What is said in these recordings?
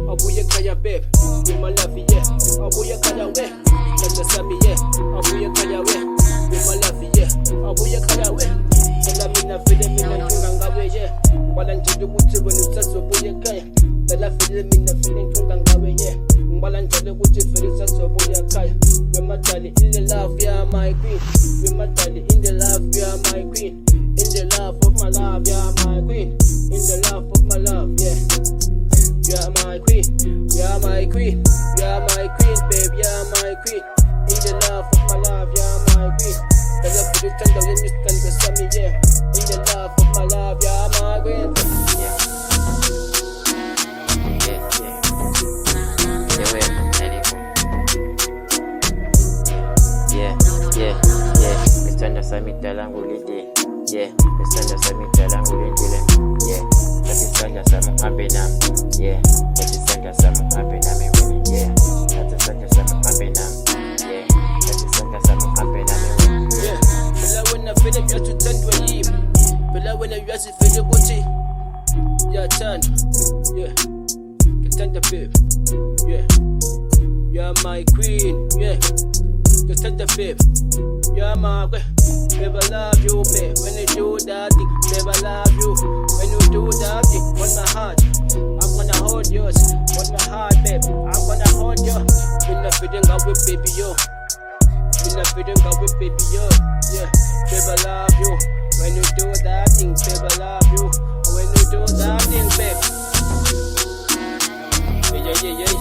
abuye kaya babe, with my love, yeah. Abuye kaya we, let us me, yeah. Abuye kaya we, with my love, yeah. Abuye kaya we, tell me na feel me na tunga we, yeah. While I'm just with when you touch abuye kaya, tell I feel me na feeling tunga we, yeah. While I'm just with you for the touch abuye kaya, with my darling in the love, yeah, my queen. With my darling in the love, yeah, my queen. In the love of my love, yeah, my queen. In the love of my love, yeah. You're my queen, you're my queen, you're my queen, babe, you're my queen. In the love of my love, you're my queen. The love for the tender, you miss can go send me, yeah. In the love of my love, you're my queen. Yeah. Mr. Samita langu lidi, yeah. Mr. Samita langu lidi, yeah. Mr. Samita happy nam, yeah. Mr. Samita happy nam, yeah. Mr. Samita happy nam, yeah. Mr. Samita happy nam, yeah. Feel when I feel it, you have to turn to a leave. Feel when I have to feel it, what it? Yeah, turn, yeah. Get turn the babe, yeah. You're my queen, yeah. Just tell the babe, you're my queen. Babe, I love you, babe. When you do that thing, babe, I love you. When you do that thing, on my heart, I'm gonna hold yours. On my heart, babe, I'm gonna hold you. Been a feeling out with baby, yo. Been a feeling out with baby, yo. Yeah, babe, I love you. When you do that thing, babe, I love you. When you do that thing, babe. Yeah.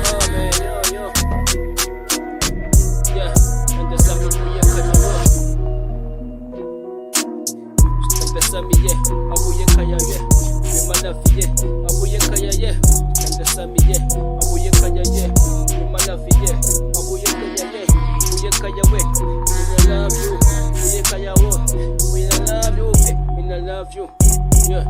Oh man, yo. Yeah, and the summer we are coming up. And the summer, yeah, abuye kaya, yeah. We my love, yeah, abuye kaya, yeah. And the summer, yeah, abuye kaya, yeah. We my love, yeah, abuye kaya, yeah. Abuye kaya, we love you. Abuye kaya, we love you, we love you, yeah.